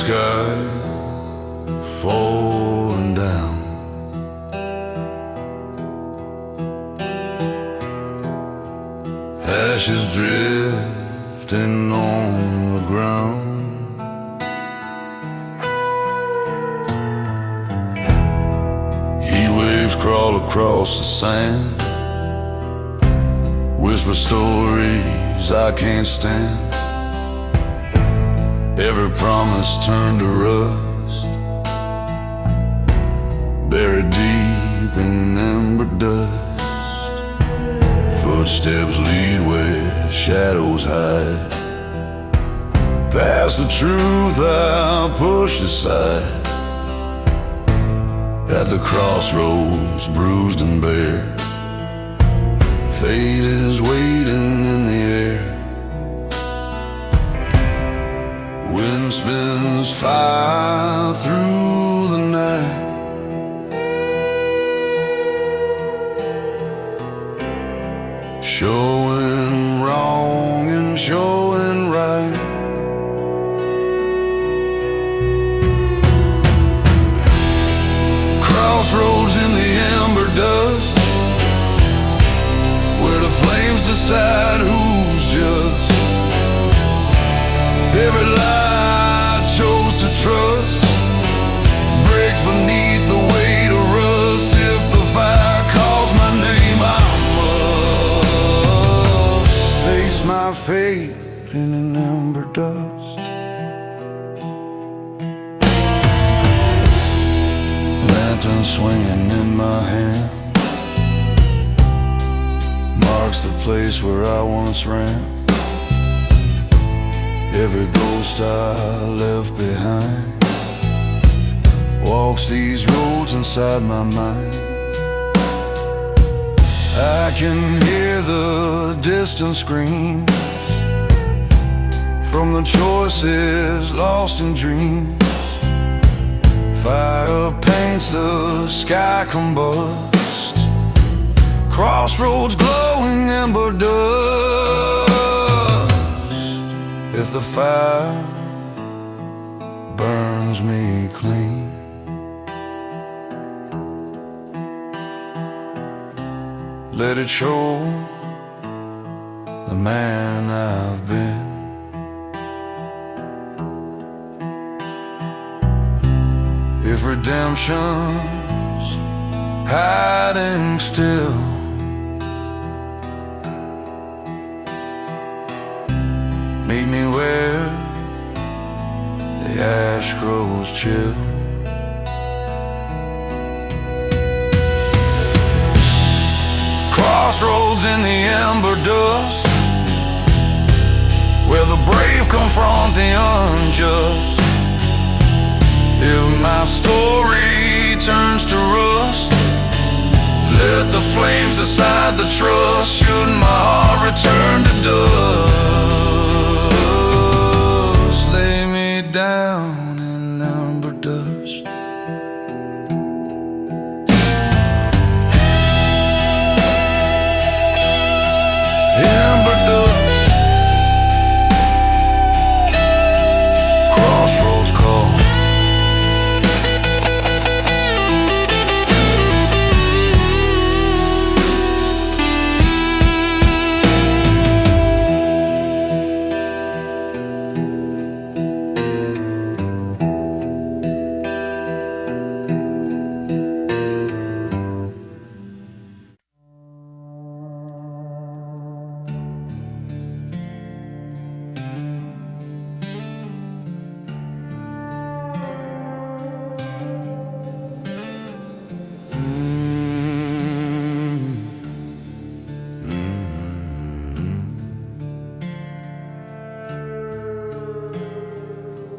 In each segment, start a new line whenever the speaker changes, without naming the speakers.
sky falling down. Ashes drifting on the ground. Heat waves crawl across the sand, whisper stories I can't stand. Every promise turned to rust, buried deep in ember dust. Footsteps lead where shadows hide. Past the truth I pushed aside. At the crossroads, bruised and bare, fate is waiting in the air. Wind spins fire through the night. Showing wrong and showing right. Crossroads in the ember dust, where the flames decide who's just. Every lie I chose to trust breaks beneath the weight of rust. If the fire calls my name, I must face my fate in an ember dust. Lantern swinging in my hand marks the place where I once ran. Every ghost I left behind walks these roads inside my mind. I can hear the distant screams from the choices lost in dreams. Fire paints the sky combust, crossroads glowing ember dust. If the fire burns me clean, let it show the man I've been. If redemption's hiding still, meet me where the ash grows chill. Crossroads in the ember dust, where the brave confront the unjust. If my story turns to rust, let the flames decide the trust. Should my heart return to dust, lay me down in ember dust. Ember dust, crossroads call.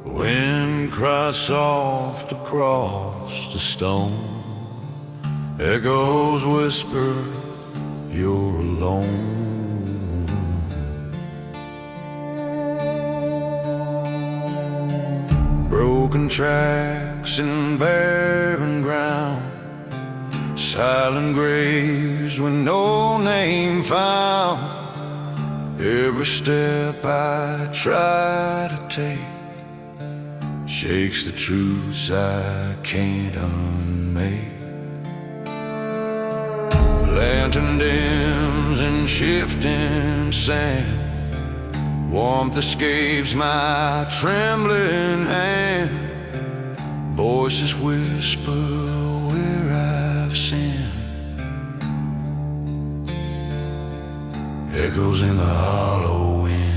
Wind cries soft across the stone, echoes whisper, you're alone. Broken tracks in barren ground, silent graves with no name found. Every step I try to take shakes the truths I can't unmake. Lantern dims in shifting sand, warmth escapes my trembling hand. Voices whisper where I've sinned, echoes in the hollow wind.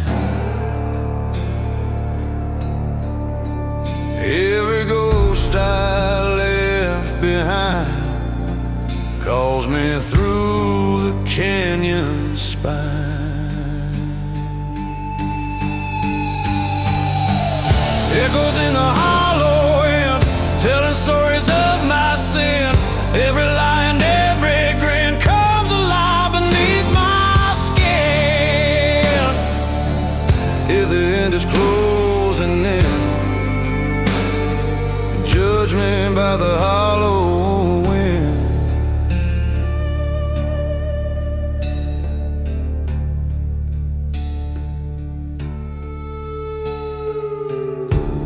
Every ghost I left behind calls me through the canyon spine. Echoes in the hollow wind, telling stories of my sin. Every lie and every grin comes alive beneath my skin. If the end is closing in, judge me by the hollow wind.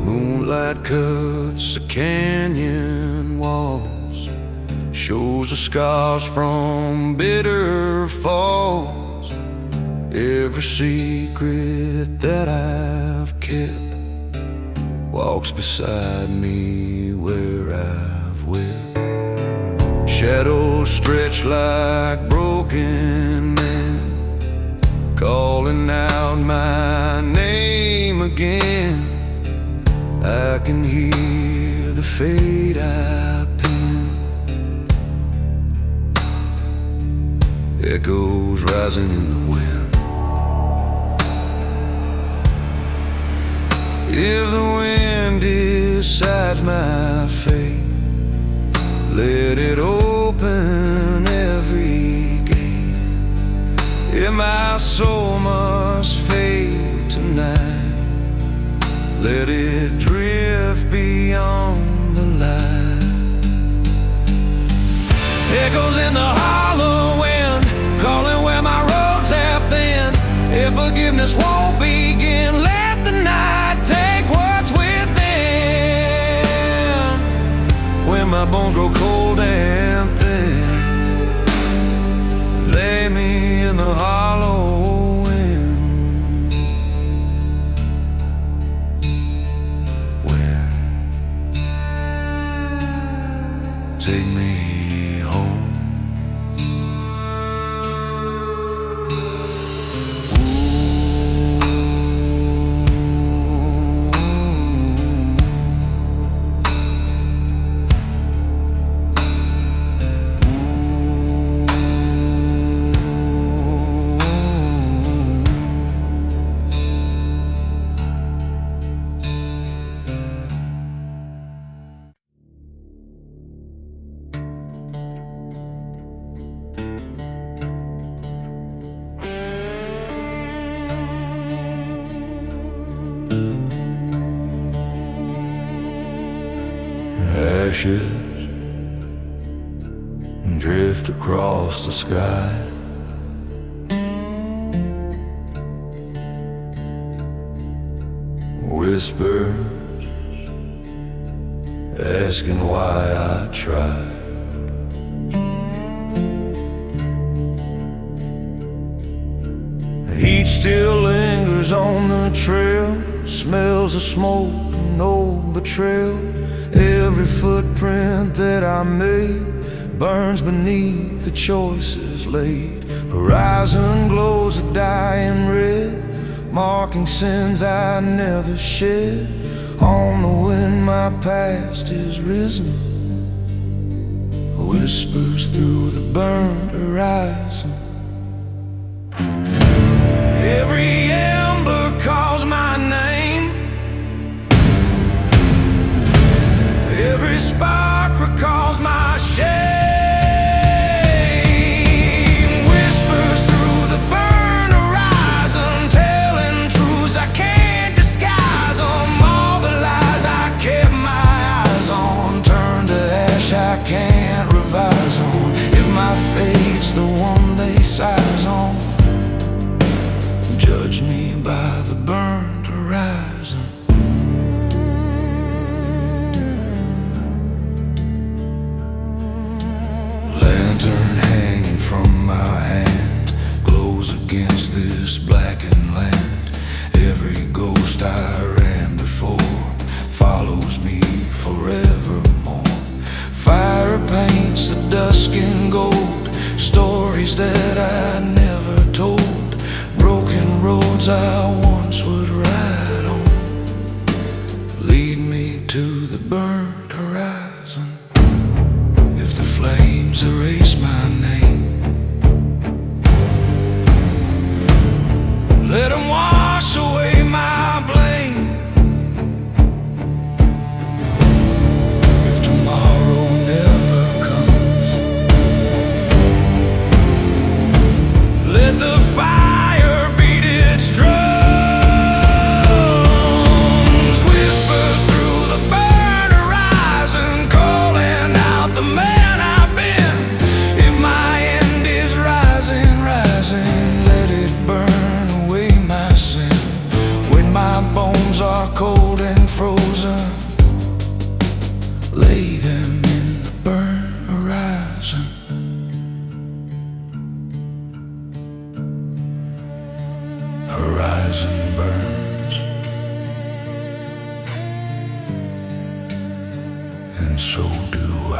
Moonlight cuts the canyon walls, shows the scars from bitter falls. Every secret that I've kept walks beside me where I've wept. Shadows stretch like broken men, calling out my name again. I can hear the fate I penned, echoes rising in the wind. If the wind decides my fate, let it open every gate. If my soul must fade tonight, let it drift beyond the light. Echoes in the hollow wind, calling where my roads have thinned. If forgiveness won't begin, let the night take what's within. When my bones grow cold and thin, lay me in the hollow wind. Wind, take me home. Ashes drift across the sky, whispers asking why I tried. Heat still lingers on the trail, smells of smoke and no betrayal. Every footprint that I made burns beneath the choices laid. Horizon glows a dying red, marking sins I never shed. On the wind my past is risen, whispers through the burned horizon. Every ember calls my name, every spark recalls my shame. Whispers through the burned horizon, telling truths I can't disguise them. All the lies I kept my eyes on turn to ash I can't revise on. If my fate's the one they size on, judge me by the burned horizon. against this blackened land. Every ghost I ran before follows me forevermore. Fire paints the dusk in gold, stories that I never told, broken roads I once would ride on, lead me to the burnt horizon. If the flames erase my name, let them wash away my blame. If tomorrow never comes, let the fire beat its drums, whisper through the burnt horizon, calling out the man I've been. If my end is rising, rising, let it burn away my sin. When my bones are cold and frozen, lay them in the burnt horizon. Horizon burns, and so do I.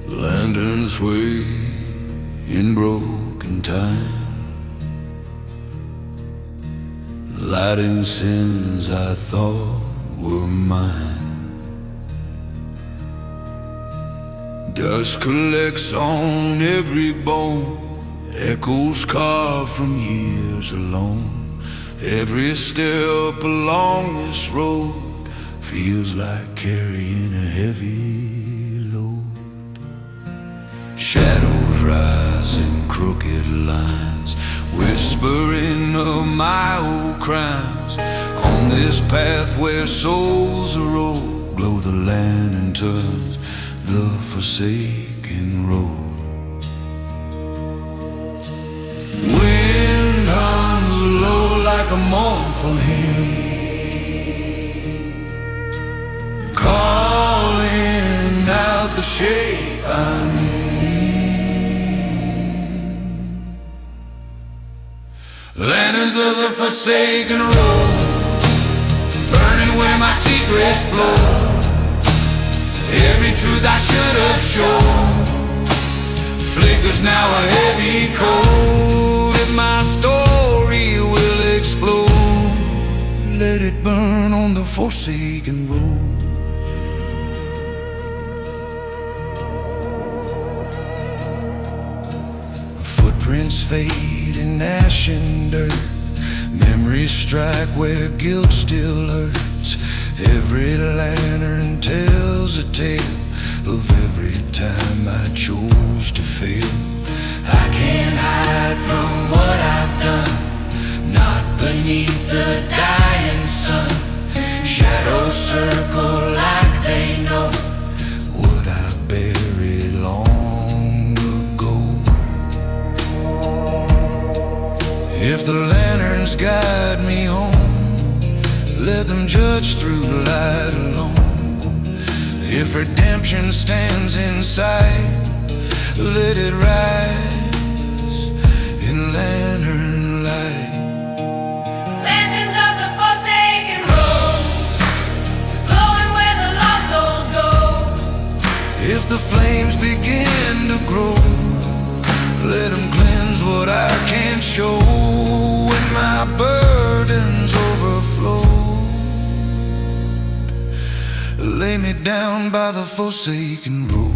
Lanterns sway in broken time, lighting sins I thought were mine. Dust collects on every bone, echoes carved from years alone. Every step along this road feels like carrying a heavy load. Shadows rise in crooked lines, whispering of my old crimes. On this path where souls are old, glow the lanterns, the forsaken road. Wind hums low like a mournful hymn, calling out the shape I knew. Lanterns of the forsaken road, burning where my secrets flow. Every truth I should have shown flickers now a heavy cold. If my story will explode, let it burn on the forsaken road. fade in ash and dirt. Memories strike where guilt still hurts. Every lantern tells a tale of every time I chose to fail. I can't hide from what I've done, not beneath the dying sun. Shadows circle like they know what I buried long ago. If the lanterns guide me home, let them judge through light alone. If redemption stands in sight, let it rise in lantern light.
Lanterns of the forsaken road, glowing where the lost souls go.
If the flames begin to grow, let them cleanse what I can't show. When my burdens overflow, lay me down by the forsaken road.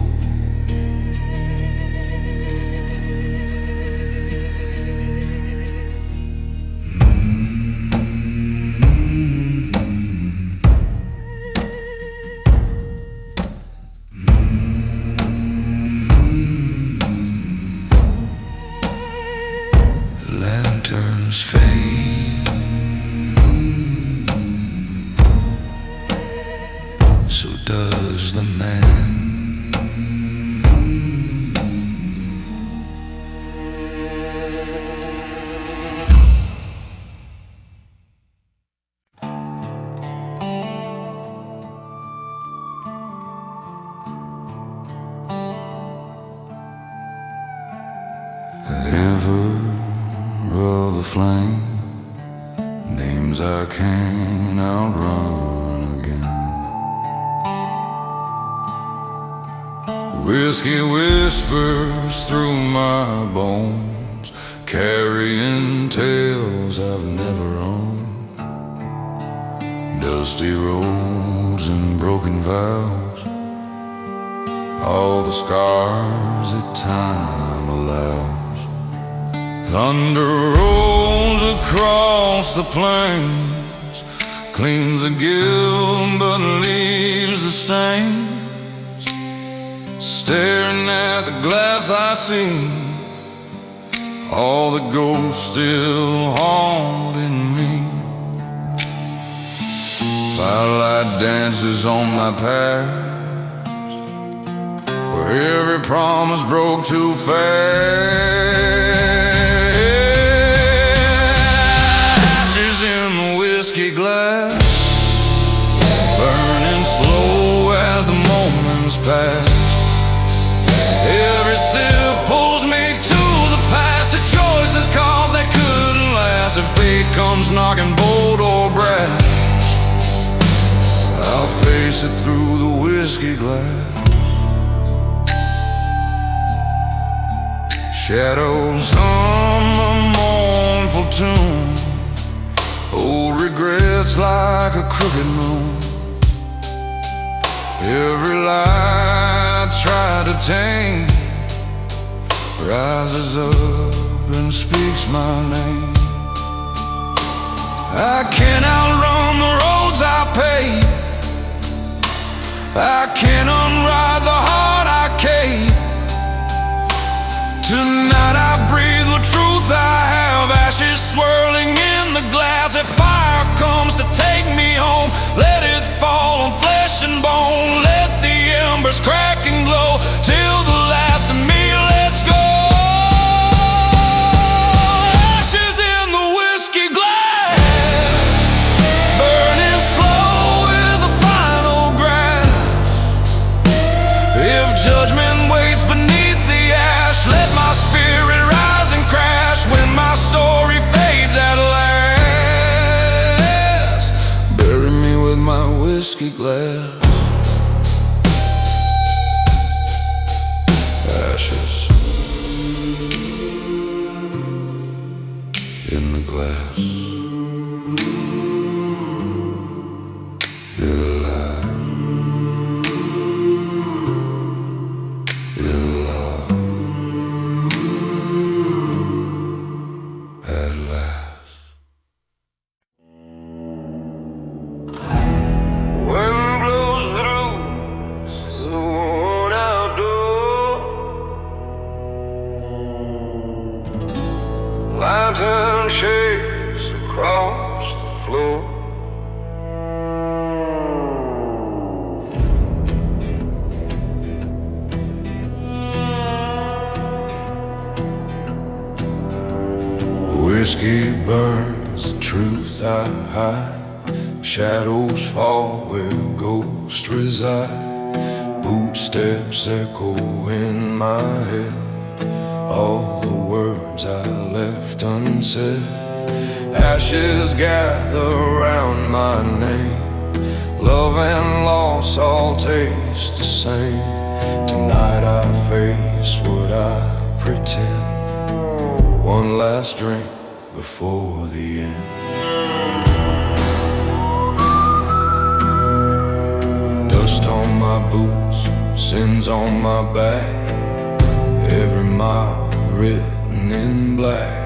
The lanterns fade, so does the man. Ever of the flame, names I can't outrun again. Whiskey whispers through my bones, carrying tales I've never owned. Dusty roads and broken vows, all the scars that time allows. Thunder rolls across the plains, cleans the guilt but leaves the stains. Staring at the glass I see, all the ghosts still haunting me. Firelight dances on my past, where every promise broke too fast. Glass, burning slow as the moments pass. Every sip pulls me to the past, to choices called that couldn't last. If fate comes knocking bold or brass, I'll face it through the whiskey glass. Shadows hum a mournful tune, old regrets like a crooked moon. Every lie I try to tame rises up and speaks my name. I can't outrun the roads I pave, I can't unride the heart I cave. Tonight I breathe the truth I have, ashes swirling in the glass. If fire comes to take me home, let it fall on flesh and bone. Let the embers crack and glow till the last of me lets go. Ashes in the whiskey glass, burning slow with the final grasp. If judgment waits beneath the ash, let my spirit rise and crash. When my story fades at last, bury me with my whiskey glass. Ashes in the glass. You're alive. You're alive. floor. Whiskey burns, the truth I hide. Shadows fall where ghosts reside. Footsteps echo in my head, all the words I left unsaid. Ashes gather around my name. Love and loss all taste the same. Tonight I face what I pretend. One last drink before the end. Dust on my boots, sins on my back. Every mile written in black.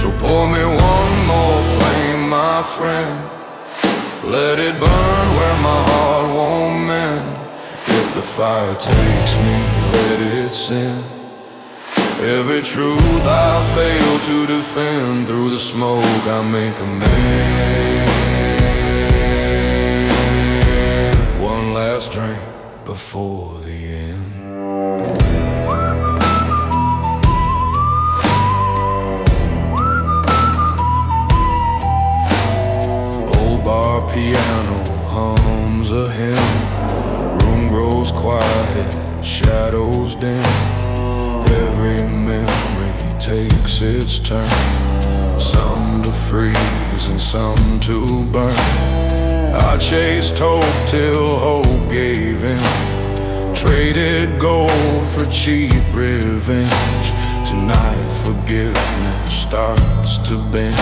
So pour me one more flame, my friend. Let it burn where my heart won't mend. If the fire takes me, let it send. Every truth I fail to defend. Through the smoke I make amends. One last drink before the end. Old bar piano hums a hymn. Room grows quiet, shadows dim. Every memory takes its turn. Some to freeze and some to burn. I chased hope till hope gave in. Traded gold for cheap revenge. Tonight forgiveness starts to bend.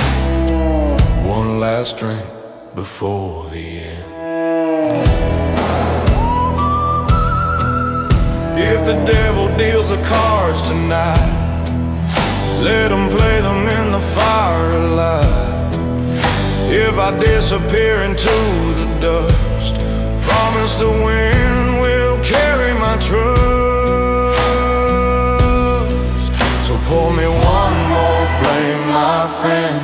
One last drink before the end. If the devil deals the cards tonight, let him play them in the fire alive. If I disappear into the dust, promise the wind will carry my trust. So pour me one more flame, my friend.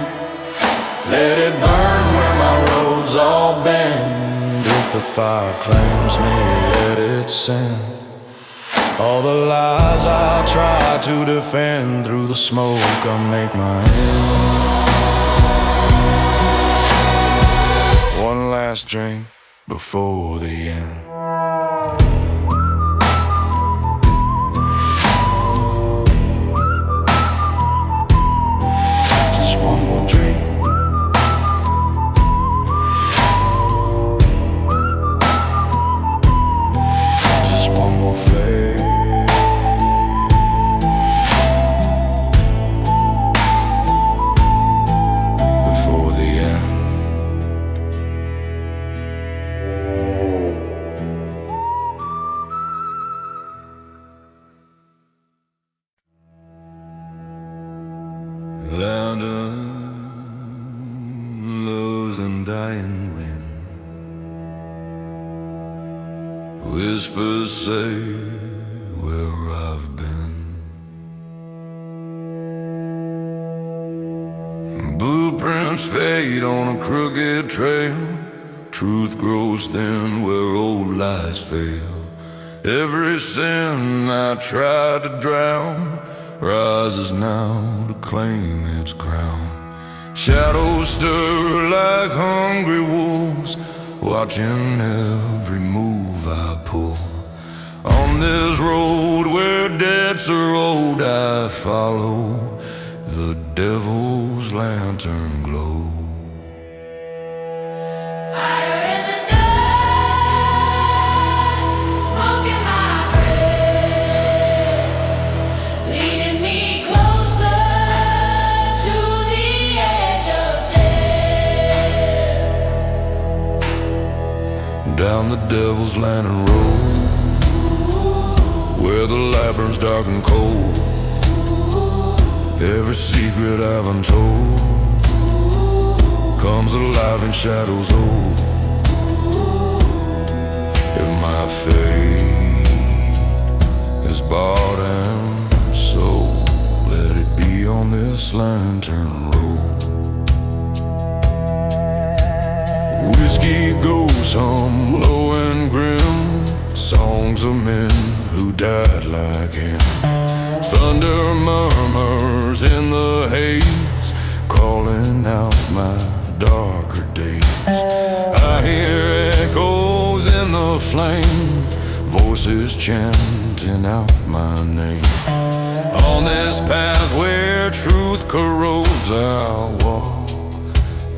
Let it burn where my roads all bend. If the fire claims me, let it send. All the lies I try to defend. Through the smoke I make my end. One last drink before the end. Just one more drink. Just one more flame.
Land of lows and dying wind. Whispers say where I've been. Blueprints fade on a crooked trail. Truth grows thin where old lies fail. Every sin I tried to drown rises now to claim its crown. Shadows stir like hungry wolves, watching every move I pull. On this road where debts are owed, I follow the devil's lantern glow.
Fire in the dark, smoke in my breath, leading me closer to the edge of death.
Down the devil's lantern road, where the light burns dark and cold. Every secret I've untold comes alive in shadows old. If my fate is bought and sold, let it be on on this lantern road. Whiskey goes hum low and grim, songs of men who died like him. Thunder murmurs in the haze, calling out my darker days. I hear echoes in the flame, voices chanting out my name. On this path where truth corrodes, I'll walk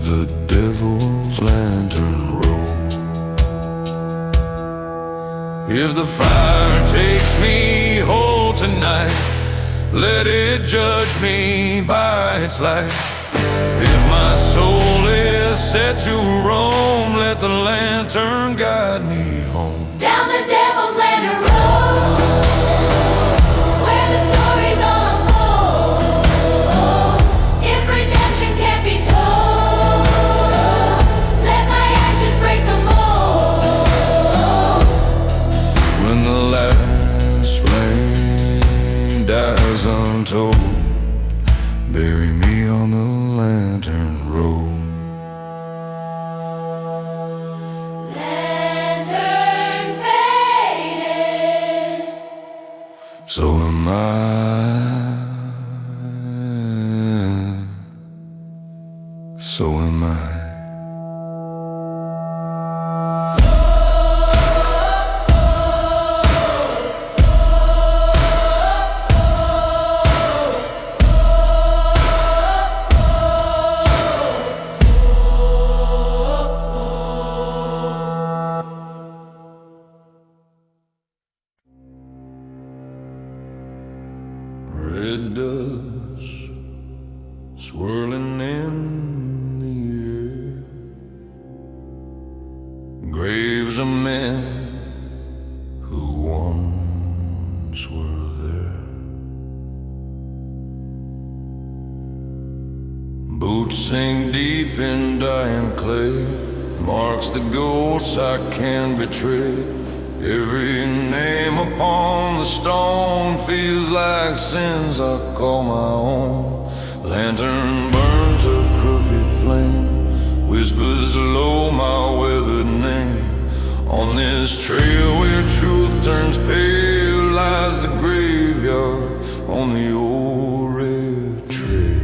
the devil's lantern road. If the fire takes me whole tonight, let it judge me by its light. If my soul is set to roam, let the lantern guide me home.
Down the devil's lantern road, where the stories all unfold. If redemption can't be told, let my ashes break the mold.
When the last flame dies untold, bury me on the lantern road.
Lantern faded,
So am I, so am I. Red dust swirling in the air, graves of men who once were there. Boots sink deep in dying clay, marks the ghosts I can betray. Every name upon the stone feels like sins I call my own. Lantern burns a crooked flame, whispers low my weathered name. On this trail where truth turns pale lies the graveyard on the old red trail.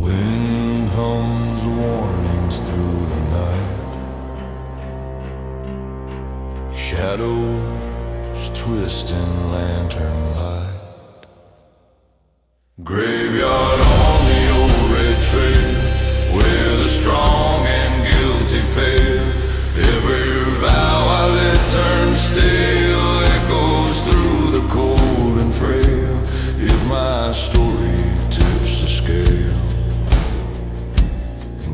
Wind hums warnings through the night, shadows twist in lantern light. Graveyard on the old red trail, where the strong and guilty fail. Every vow I let turn stale echoes through the cold and frail. If my story tips the scale,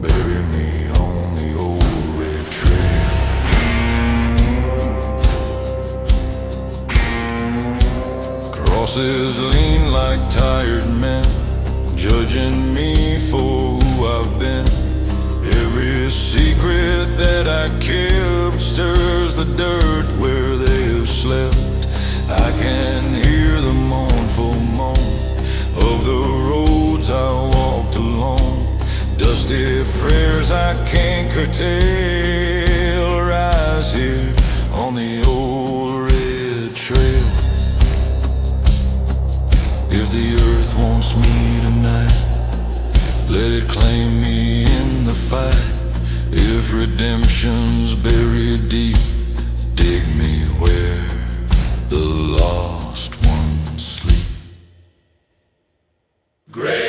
bury me on the old red trail. Crosses lean like tired men, judging me for who I've been. Every secret that I kept stirs the dirt where they have slept. I can hear the mournful moan of the roads I walked alone. Dusty prayers I can't curtail rise here on the old red trail. If the earth wants me tonight, let it claim me in the fight. If redemption's buried deep, dig me where the lost ones sleep. Great